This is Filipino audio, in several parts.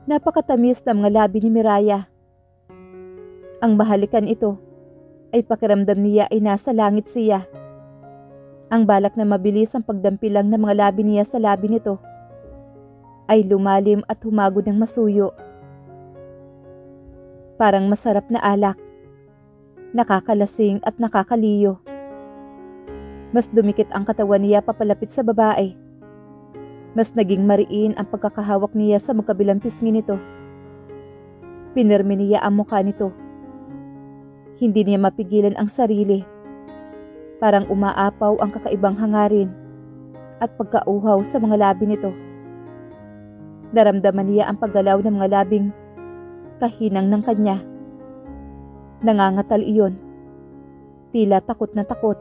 Napakatamis ng mga labi ni Miraya. Ang mahalikan ito ay pakiramdam niya ay nasa langit siya. Ang balak na mabilis ang pagdampilang ng mga labi niya sa labi nito ay lumalim at humagod ng masuyo. Parang masarap na alak, nakakalasing at nakakaliyo. Mas dumikit ang katawan niya papalapit sa babae. Mas naging mariin ang pagkakahawak niya sa magkabilang pisngi nito. Pinirmi niya ang mukha nito. Hindi niya mapigilan ang sarili. Parang umaapaw ang kakaibang hangarin at pagkauhaw sa mga labi nito. Naramdaman niya ang paggalaw ng mga labing kahinang ng kanya. Nangangatal iyon. Tila takot na takot.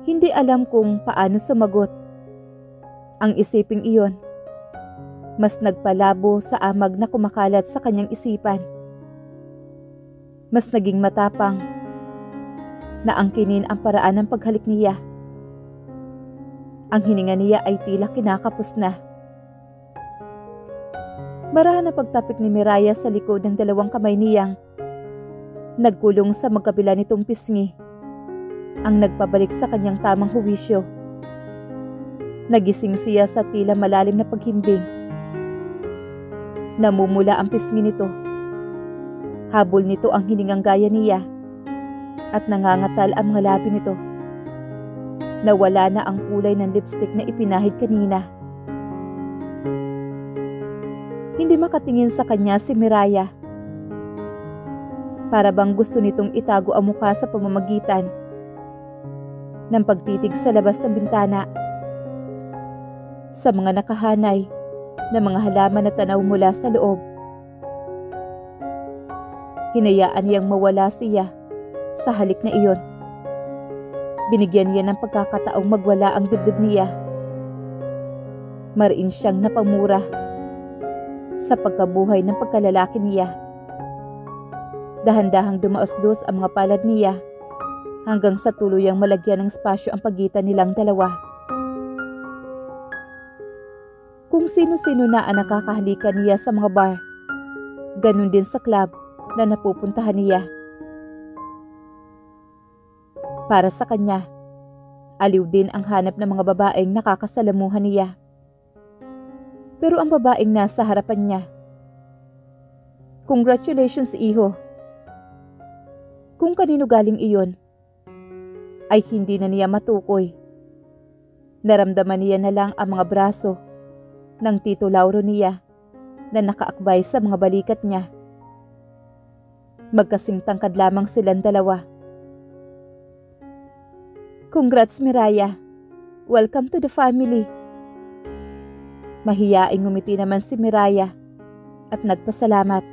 Hindi alam kung paano sumagot. Ang isiping iyon, mas nagpalabo sa amag na kumakalat sa kanyang isipan. Mas naging matapang na angkinin ang paraan ng paghalik niya. Ang hininga niya ay tila kinakapos na. Marahan na pagtapik ni Miraya sa likod ng dalawang kamay niyang nagkulong sa magkabila nitong pisngi ang nagpabalik sa kanyang tamang huwisyo. Nagising siya sa tila malalim na paghimbing. Namumula ang pisngi nito. Habol nito ang hiningang gaya niya at nangangatal ang mga labi nito. Nawala na ang kulay ng lipstick na ipinahid kanina. Hindi makatingin sa kanya si Miraya. Para bang gusto nitong itago ang mukha sa pamamagitan ng pagtitig sa labas ng bintana. Sa mga nakahanay na mga halaman na tanaw mula sa loob. Hinayaan niyang mawala siya sa halik na iyon. Binigyan niya ng pagkakataong magwala ang dibdib niya. Mariin siyang napamura sa pagkabuhay ng pagkalalaki niya. Dahan-dahang dumaos-dos ang mga palad niya hanggang sa tuluyang malagyan ng spasyo ang pagitan nilang dalawa. Kung sino-sino na ang nakakahalikan niya sa mga bar, ganun din sa club na napupuntahan niya. Para sa kanya, aliw din ang hanap ng mga babaeng nakakasalamuhan niya. Pero ang babaeng nasa harapan niya, "Congratulations, iho." Kung kanino galing iyon, ay hindi na niya matukoy. Naramdaman niya na lang ang mga braso ng Tito Lauro niya na nakaakbay sa mga balikat niya. Magkasing tangkad lamang silang dalawa. "Congrats, Miraya. Welcome to the family." Mahiyaing ngumiti naman si Miraya at nagpasalamat.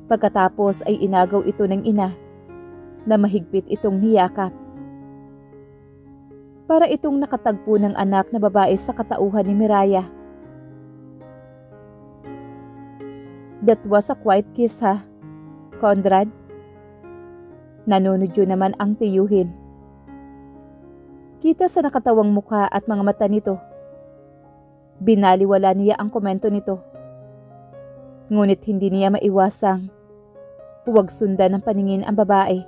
Pagkatapos ay inagaw ito ng ina na mahigpit itong niyakap. Para itong nakatagpo ng anak na babae sa katauhan ni Miraya. "That was a quiet kiss, ha, Conrad?" Nanunodyo naman ang tiyuhin. Kita sa nakatawang mukha at mga mata nito. Binaliwala niya ang komento nito. Ngunit hindi niya maiwasang huwag sundan ng paningin ang babae.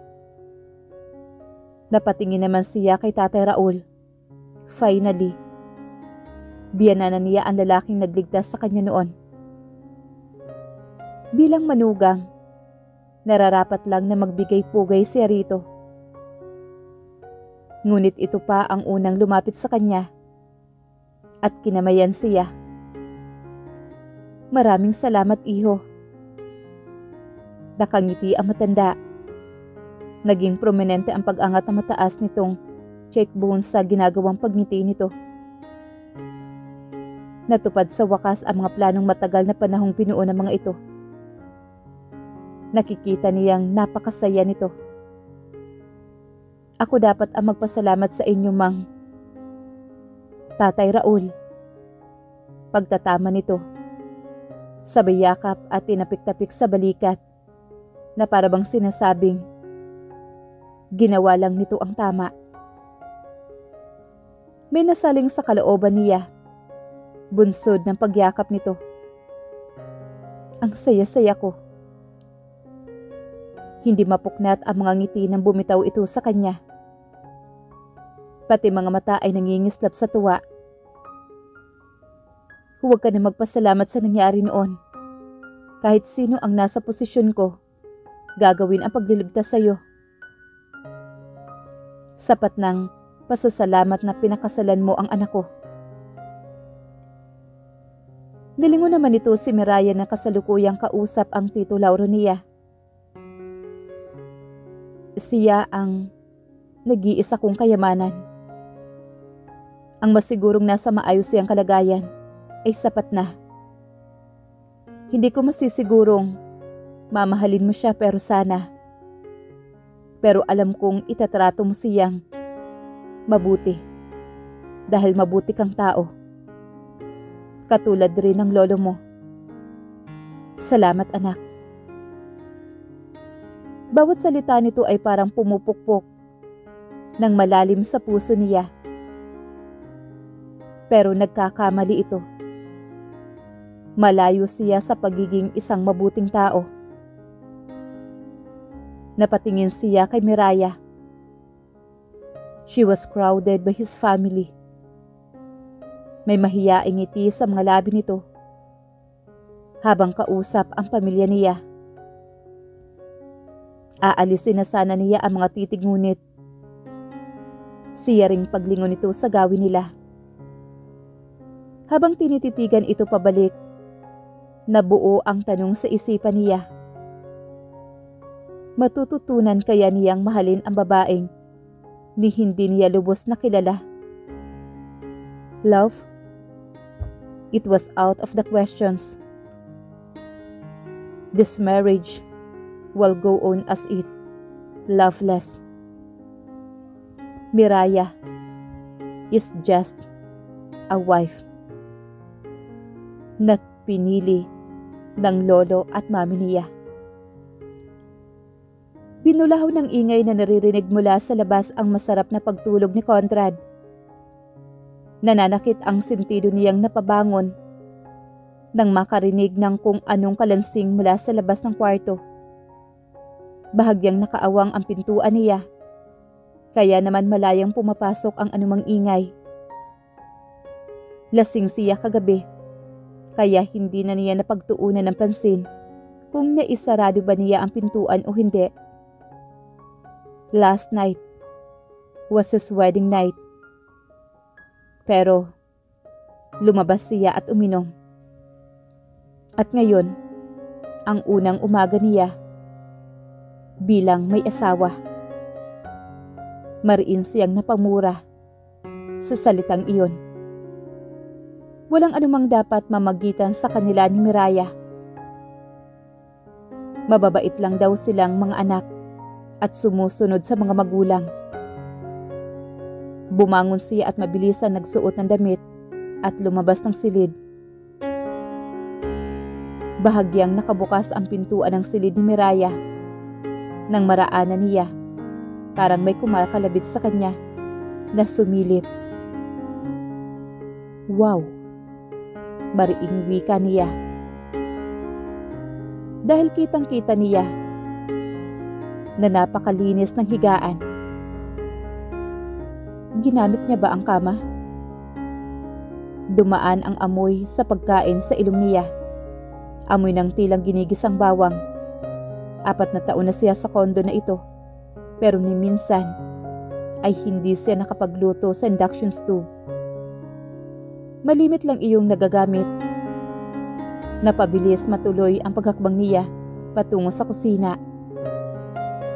Napatingin naman siya kay Tatay Raul. Finally, biyanan na niya ang lalaking nagligtas sa kanya noon. Bilang manugang, nararapat lang na magbigay pugay siya rito. Ngunit ito pa ang unang lumapit sa kanya at kinamayan siya. "Maraming salamat, iho." Nakangiti ang matanda. Naging prominente ang pag-angat na mataas nitong cheekbone sa ginagawang pagngiti nito. Natupad sa wakas ang mga planong matagal na panahong binuo ng mga ito. Nakikita niyang napakasaya nito. "Ako dapat ang magpasalamat sa inyo, Mang Tatay Raul. pagtatama nito. Sabay yakap at tinapik-tapik sa balikat na para bang sinasabing ginawa lang nito ang tama. May nasaling sa kalooban niya, bunsod ng pagyakap nito. Ang saya-saya ko. Hindi mapuknat ang mga ngiti nang bumitaw ito sa kanya. Pati mga mata ay nangingislap sa tuwa. Huwag ka na magpasalamat sa nangyari noon. Kahit sino ang nasa posisyon ko, gagawin ang pagliligtas sa iyo. Sapat ng pasasalamat na pinakasalan mo ang anak ko. Nilingon naman ito si Miraya na kasalukuyang kausap ang Tito Lauronia. Siya ang nag-iisa kong kayamanan. Ang masigurong nasa maayos siyang kalagayan ay sapat na. Hindi ko masisigurong mamahalin mo siya pero sana. Pero alam kong itatrato mo siyang mabuti dahil mabuti kang tao. Katulad rin ng lolo mo. Salamat anak. Bawat salita nito ay parang pumupukpok ng malalim sa puso niya. Pero nagkakamali ito. Malayo siya sa pagiging isang mabuting tao. Napatingin siya kay Miraya. She was crowded by his family. May mahiyaing ngiti sa mga labi nito habang kausap ang pamilya niya. Aalisin na sana niya ang mga titig ngunit siya ring paglingon nito sa gawin nila. Habang tinititigan ito pabalik, nabuo ang tanong sa isipan niya. Matututunan kaya niyang mahalin ang babaeng ni hindi niya lubos na kilala? Love? It was out of the questions. This marriage will go on as it, loveless. Miraya is just a wife. Not pinili ng lolo at mami niya. Binulahaw ng ingay na naririnig mula sa labas ang masarap na pagtulog ni Conrad. Nananakit ang sentido niyang napabangon nang makarinig ng kung anong kalansing mula sa labas ng kwarto. Bahagyang nakaawang ang pintuan niya, kaya naman malayang pumapasok ang anumang ingay. Lasing siya kagabi, kaya hindi na niya napagtuunan ng pansin kung naisarado ba niya ang pintuan o hindi. Last night was his wedding night. Pero lumabas siya at uminom. At ngayon, ang unang umaga niya bilang may asawa. Mariin siyang napamura sa salitang iyon. Walang anumang dapat mamagitan sa kanila ni Miraya. Mababait lang daw silang mga anak at sumusunod sa mga magulang. Bumangon siya at mabilisan nagsuot ng damit at lumabas ng silid. Bahagyang nakabukas ang pintuan ng silid ni Miraya. Nang maraanan niya, parang may kumakalabit sa kanya na sumilip. Wow! Mariing wika niya. Dahil kitang-kita niya na napakalinis ng higaan. Ginamit niya ba ang kama? Dumaan ang amoy sa pagkain sa ilong niya. Amoy ng tilang ginigisang bawang. 4 na taon na siya sa kondo na ito, pero ni minsan ay hindi siya nakapagluto sa induction stove. Malimit lang iyong nagagamit. Napabilis matuloy ang paghakbang niya patungo sa kusina.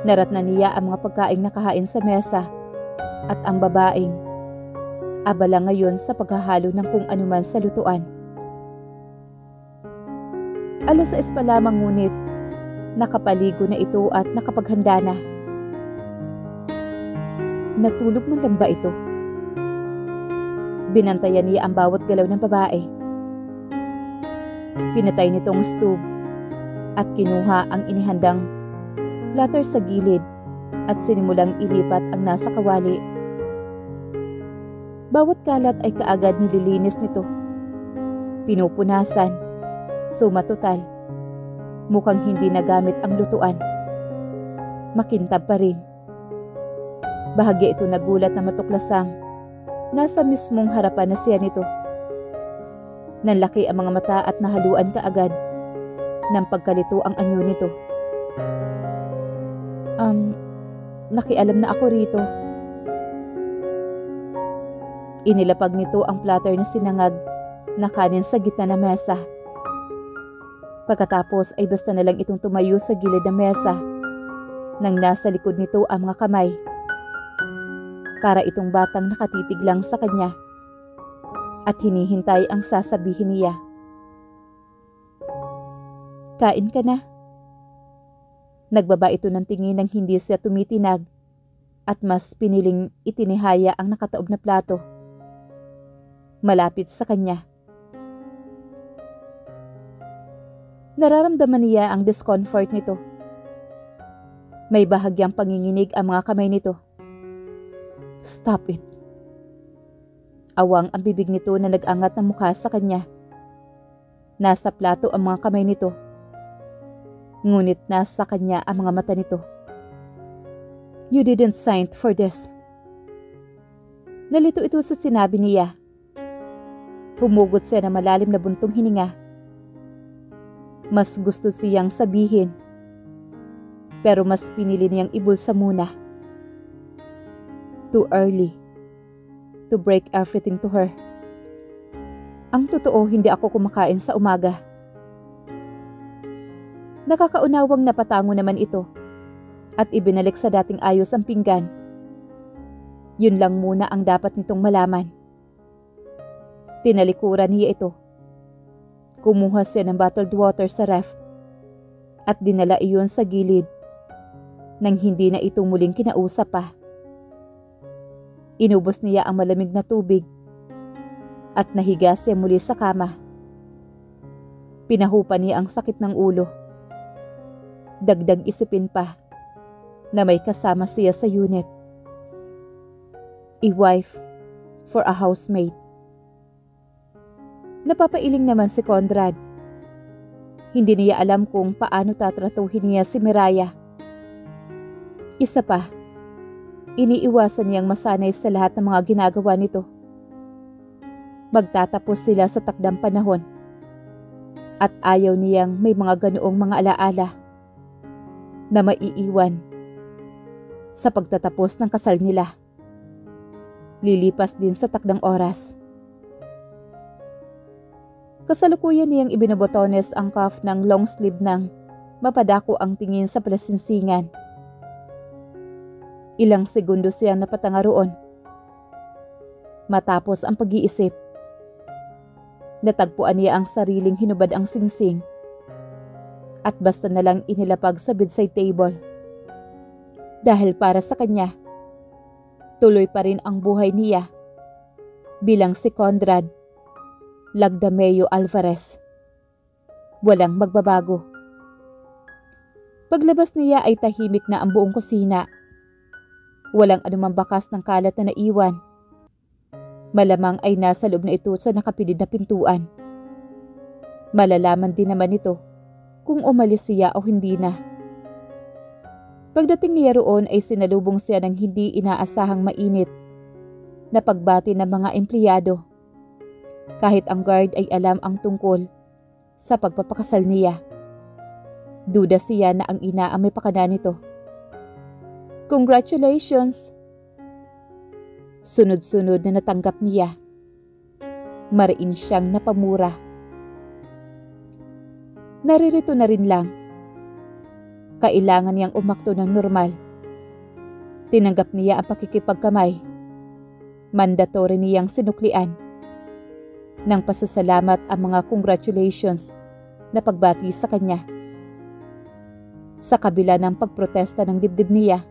Naratnan niya ang mga pagkaing nakahain sa mesa at ang babaeng abala ngayon sa paghahalo ng kung anuman sa lutuan. 6:00 pa lamang ngunit nakapaligo na ito at nakapaghanda na. Natulog man lang ba ito? Binantayan niya ang bawat galaw ng babae. Pinatay nitong stove at kinuha ang inihandang platter sa gilid at sinimulang ilipat ang nasa kawali. Bawat kalat ay kaagad nililinis nito. Pinupunasan, sumatotal. Mukhang hindi nagamit ang lutuan. Makintab pa rin. Bahagya ito nagulat na matuklasang nasa mismong harapan na siya nito. Nanlaki ang mga mata at nahaluan kaagad ng pagkalito ang anyo nito. Nakialam na ako rito. Inilapag nito ang platter na sinangag na kanin sa gitna ng mesa. Pagkatapos ay basta na lang itong tumayo sa gilid ng mesa nang nasa likod nito ang mga kamay. Para itong batang nakatitig lang sa kanya at hinihintay ang sasabihin niya. Kain ka na. Nagbaba ito ng tingin nang hindi siya tumitinag at mas piniling itinihaya ang nakataob na plato malapit sa kanya. Nararamdaman niya ang discomfort nito. May bahagyang panginginig ang mga kamay nito. Stop it. Awang ang bibig nito na nag-angat ng mukha sa kanya. Nasa plato ang mga kamay nito. Ngunit nasa kanya ang mga mata nito. You didn't sign for this. Nalito ito sa sinabi niya. Humugot siya na malalim na buntong hininga. Mas gusto siyang sabihin, pero mas pinili niyang ibulsa muna. Too early to break everything to her. Ang totoo, hindi ako kumakain sa umaga. Nakakaunawang napatango naman ito at ibinalik sa dating ayos ang pinggan. Yun lang muna ang dapat nitong malaman. Tinalikuran niya ito. Kumuha siya ng bottled water sa ref at dinala iyon sa gilid nang hindi na ito muling kinausap pa. Inubos niya ang malamig na tubig at nahiga siya muli sa kama. Pinahupa niya ang sakit ng ulo. Dagdag isipin pa na may kasama siya sa unit. A wife for a housemate. Napapailing naman si Conrad. Hindi niya alam kung paano tatratuhin niya si Miraya. Isa pa, iniiwasan niyang masanay sa lahat ng mga ginagawa nito. Magtatapos sila sa takdang panahon at ayaw niyang may mga ganoong mga alaala na maiiwan sa pagtatapos ng kasal nila. Lilipas din sa takdang oras. Kasalukuyan niyang ibinabotones ang cuff ng long sleeve nang mapadako ang tingin sa palasinsingan. Ilang segundo siyang napatanga roon. Matapos ang pag-iisip, natagpuan niya ang sariling hinubad ang singsing at basta na lang inilapag sa bedside table. Dahil para sa kanya, tuloy pa rin ang buhay niya bilang si Conrad Lagdameo Alvarez. Walang magbabago. Paglabas niya ay tahimik na ang buong kusina. Walang anumang bakas ng kalat na naiwan. Malamang ay nasa loob na ito sa nakapilid na pintuan. Malalaman din naman ito kung umalis siya o hindi na. Pagdating niya roon ay sinalubong siya ng hindi inaasahang mainit na pagbati ng mga empleyado. Kahit ang guard ay alam ang tungkol sa pagpapakasal niya. Duda siya na ang ina ang may pakana nito. Congratulations! Sunod-sunod na natanggap niya. Mariin siyang napamura. Naririto na rin lang. Kailangan niyang umakto ng normal. Tinanggap niya ang pakikipagkamay. Mandatory niyang sinuklian. Nang pasasalamat ang mga congratulations na pagbati sa kanya. Sa kabila ng pagprotesta ng dibdib niya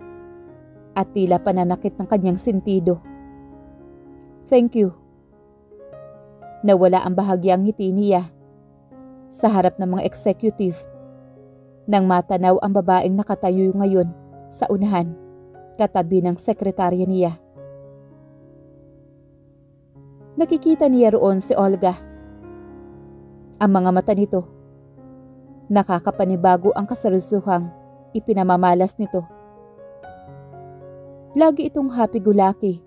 at tila pananakit ng kanyang sentido. Thank you. Nawala ang bahagyang ngiti niya sa harap ng mga executive nang matanaw ang babaeng nakatayo ngayon sa unahan katabi ng sekretarya niya. Nakikita niya roon si Olga. Ang mga mata nito, nakakapanibago ang kasalusuhang ipinamamalas nito. Lagi itong happy-go-lucky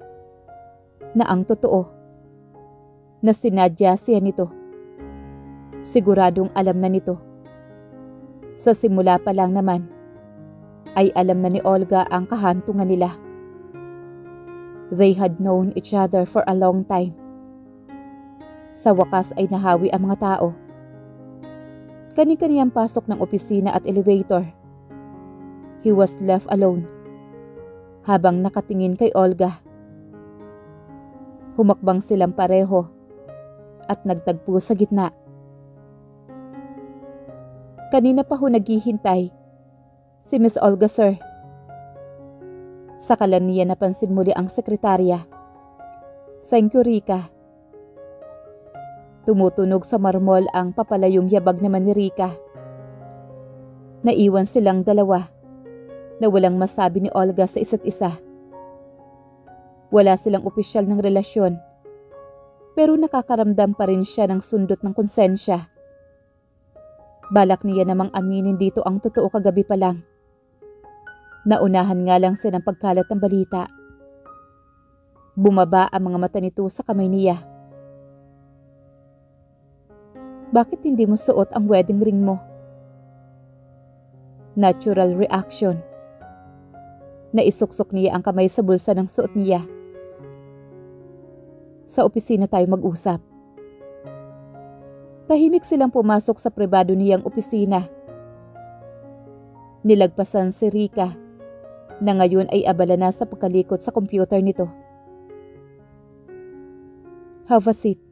na ang totoo na sinadya siya nito. Siguradong alam na nito. Sa simula pa lang naman ay alam na ni Olga ang kahantungan nila. They had known each other for a long time. Sa wakas ay nahawi ang mga tao. Kani-kaniyang pasok ng opisina at elevator. He was left alone habang nakatingin kay Olga. Humakbang silang pareho at nagtagpo sa gitna. Kanina pa ho naghihintay si Miss Olga, sir. Saka lang niya napansin muli ang sekretarya. Thank you, Rika. Tumutunog sa marmol ang papalayong yabag naman ni Rika. Naiwan silang dalawa na walang masabi ni Olga sa isa't isa. Wala silang opisyal ng relasyon, pero nakakaramdam pa rin siya ng sundot ng konsensya. Balak niya namang aminin dito ang totoo kagabi pa lang. Naunahan nga lang siya ng pagkalat ng balita. Bumaba ang mga mata nito sa kamay niya. Bakit hindi mo suot ang wedding ring mo? Natural reaction. Naisuksok niya ang kamay sa bulsa ng suot niya. Sa opisina tayo mag-usap. Tahimik silang pumasok sa pribado niyang opisina. Nilagpasan si Rika na ngayon ay abala na sa pagkalikot sa computer nito. Have a seat.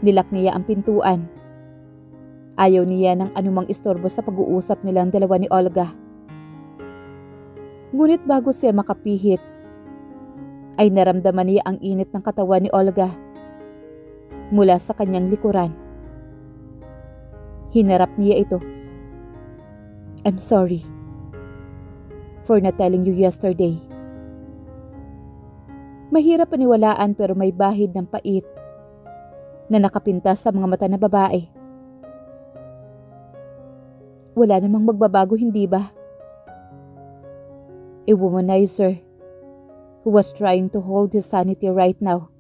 Nilak niya ang pintuan. Ayaw niya ng anumang istorbo sa pag-uusap nilang dalawa ni Olga. Ngunit bago siya makapihit, ay naramdaman niya ang init ng katawan ni Olga mula sa kanyang likuran. Hinarap niya ito. I'm sorry for not telling you yesterday. Mahirap paniwalaan pero may bahid ng pait na nakapintas sa mga mata na babae. Wala namang magbabago, hindi ba? A womanizer who was trying to hold his sanity right now.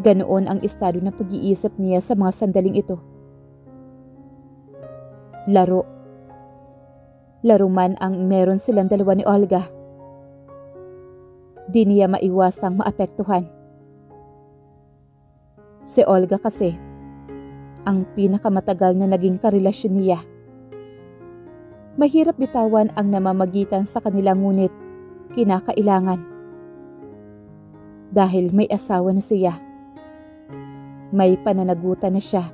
Ganoon ang estado ng pag-iisip niya sa mga sandaling ito. Laro. Laro man ang meron silang dalawa ni Olga. Di niya maiwasang maapektuhan. Si Olga kasi, ang pinakamatagal na naging karelasyon niya. Mahirap bitawan ang namamagitan sa kanila ngunit kinakailangan. Dahil may asawa na siya. May pananagutan na siya.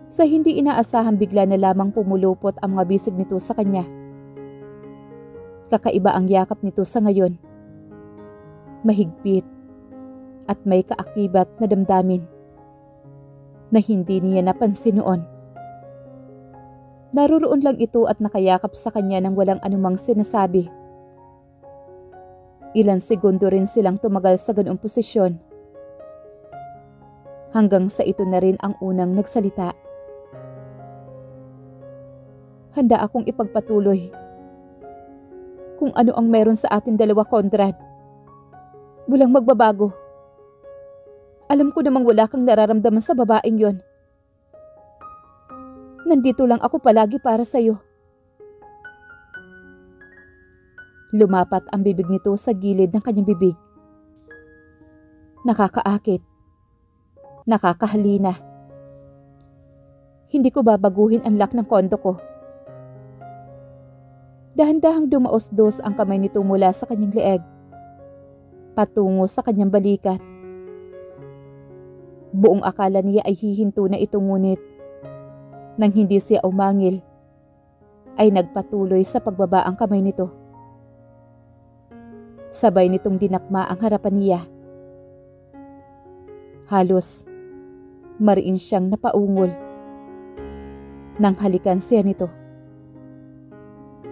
Sa hindi inaasahan bigla na lamang pumulupot ang mga bisig nito sa kanya. Kakaiba ang yakap nito sa ngayon. Mahigpit at may kaakibat na damdamin na hindi niya napansin noon. Naroroon lang ito at nakayakap sa kanya nang walang anumang sinasabi. Ilang segundo rin silang tumagal sa ganoong posisyon. Hanggang sa ito na rin ang unang nagsalita. Handa akong ipagpatuloy kung ano ang meron sa atin dalawa, Conrad. Walang magbabago. Alam ko namang wala kang nararamdaman sa babaeng yon. Nandito lang ako palagi para sa'yo. Lumapat ang bibig nito sa gilid ng kanyang bibig. Nakakaakit. Nakakahalina. Hindi ko babaguhin ang lock ng kondo ko. Dahan-dahang dumaos-dos ang kamay nito mula sa kanyang leeg, patungo sa kanyang balikat. Buong akala niya ay hihinto na ito ngunit, nang hindi siya umangil, ay nagpatuloy sa pagbaba ang kamay nito. Sabay nitong dinakma ang harapan niya. Halos Mariin siyang napaungol. Nang halikan siya nito,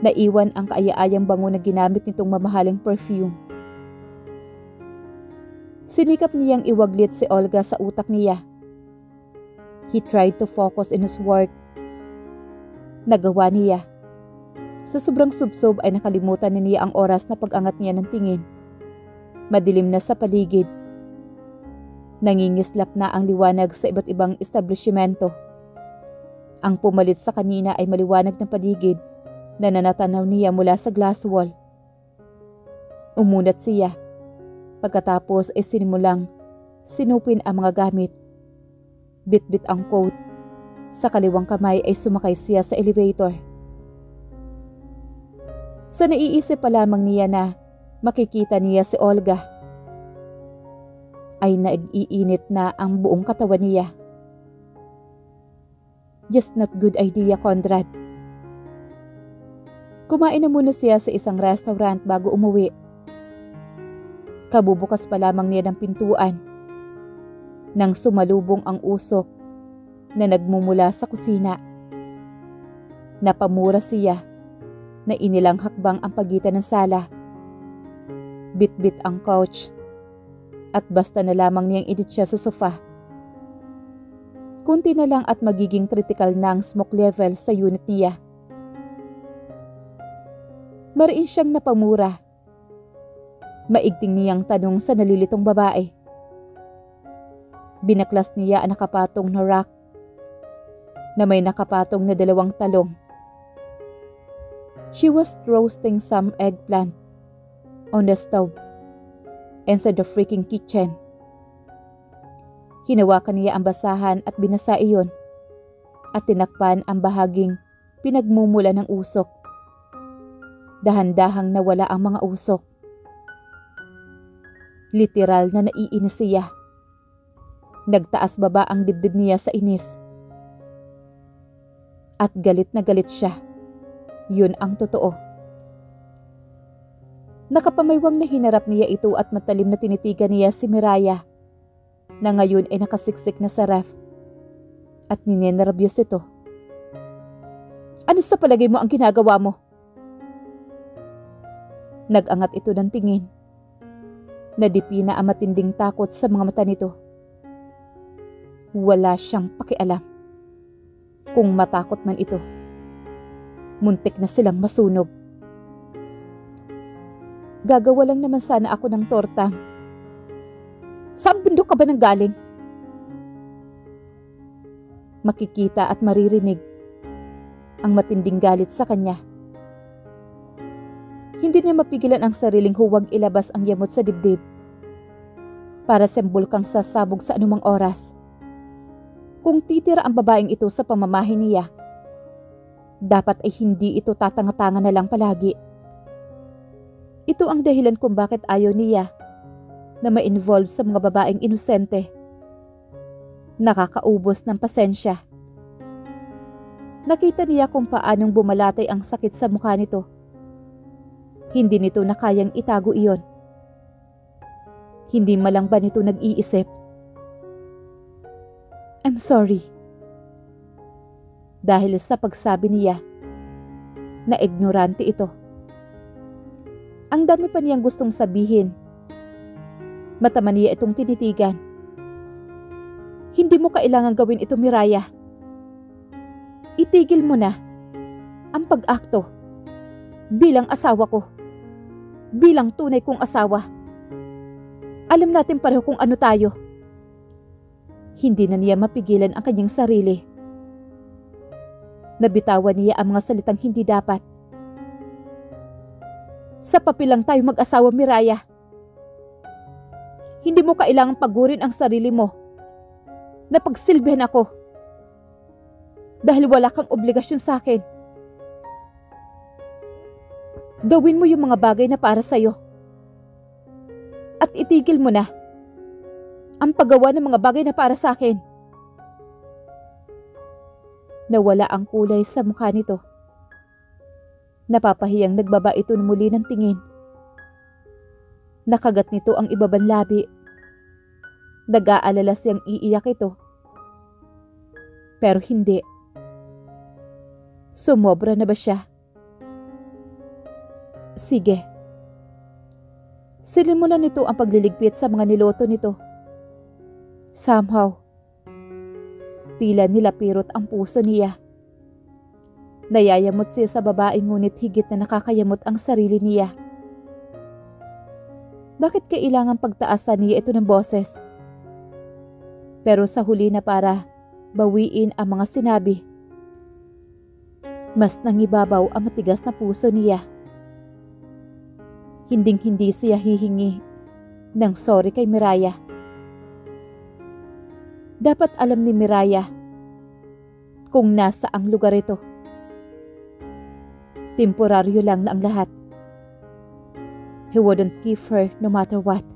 naiwan ang kaaya-ayang bango na ginamit nitong mamahaling perfume. Sinikap niyang iwaglit si Olga sa utak niya. He tried to focus in his work. Nagawa niya. Sa sobrang subsob ay nakalimutan niya ang oras na pag-angat niya ng tingin. Madilim na sa paligid. Nangingislap na ang liwanag sa iba't ibang establishmento. Ang pumalit sa kanina ay maliwanag na paligid na nanatanaw niya mula sa glass wall. Umunat siya. Pagkatapos ay sinimulang sinupin ang mga gamit. Bit-bit ang coat. Sa kaliwang kamay ay sumakay siya sa elevator. Sa naiisip pa lamang niya na makikita niya si Olga, ay nag-iinit na ang buong katawan niya. Just not good idea, Conrad. Kumain na muna siya sa isang restaurant bago umuwi. Kabubukas pa lamang niya ng pintuan nang sumalubong ang usok na nagmumula sa kusina. Napamura siya na inilang hakbang ang pagitan ng sala. Bit-bit ang couch at basta na lamang niyang init siya sa sofa. Kunti na lang at magiging critical na ang smoke level sa unit niya. Mariin siyang napamura. Maigting niyang tanong sa nalilitong babae. Binaklas niya ang nakapatong na rack na may nakapatong na 2 talong. She was roasting some eggplant on the stove inside the freaking kitchen. Hinawakan niya ang basahan at binasa iyon at tinakpan ang bahaging pinagmumula ng usok. Dahan-dahang nawala ang mga usok. Literal na naiinis siya. Nagtaas baba ang dibdib niya sa inis. At galit na galit siya. Yun ang totoo. Nakapamaywang na hinarap niya ito at matalim na tinitigan niya si Miraya na ngayon ay nakasiksik na sa ref at ninenervyos ito. Ano sa palagay mo ang ginagawa mo? Nag-angat ito ng tingin. Nadipi na ang matinding takot sa mga mata nito. Wala siyang pakialam. Kung matakot man ito, muntik na silang masunog. Gagawa lang naman sana ako ng tortang. Saan bundok ka ba nang galing? Makikita at maririnig ang matinding galit sa kanya. Hindi niya mapigilan ang sariling huwag ilabas ang yamot sa dibdib para sembol kang sasabog sa anumang oras. Kung titira ang babaeng ito sa pamamahay niya, dapat ay hindi ito tatanga-tanga na lang palagi. Ito ang dahilan kung bakit ayaw niya na ma-involve sa mga babaeng inosente. Nakakaubos ng pasensya. Nakita niya kung paanong bumalatay ang sakit sa mukha nito. Hindi nito na kayang itago iyon. Hindi malang ba nito nag-iisip? I'm sorry. Dahil sa pagsabi niya na ignorante ito. Ang dami pa niyang gustong sabihin. Mata niya itong tinitigan. Hindi mo kailangan gawin ito, Miraya. Itigil mo na ang pag-akto bilang asawa ko. Bilang tunay kong asawa. Alam natin pareho kung ano tayo. Hindi na niya mapigilan ang kanyang sarili. Nabitawan niya ang mga salitang hindi dapat. Sa papel lang tayo mag-asawa, Miraya. Hindi mo kailangang pagurin ang sarili mo na pagsilbihan ako dahil wala kang obligasyon sa akin. Gawin mo yung mga bagay na para sa'yo at itigil mo na ang paggawa ng mga bagay na para sa akin. Nawala ang kulay sa mukha nito. Napapahiyang nagbaba ito muli ng tingin. Nakagat nito ang ibabang labi. Nag-aalala siyang iiyak ito Pero hindi. Sumobra na ba siya? Sige. Sinimulan nito ang pagliligpit sa mga niloto nito. Somehow, tila nilapirot ang puso niya. Nayayamot siya sa babae ngunit higit na nakakayamot ang sarili niya. Bakit kailangang pagtaasan niya ito ng boses? Pero sa huli na para bawiin ang mga sinabi, mas nangibabaw ang matigas na puso niya. Hinding-hindi siya hihingi ng sorry kay Miraya. Dapat alam ni Miraya kung nasa ang lugar ito. Temporaryo lang ang lahat. He wouldn't give her no matter what.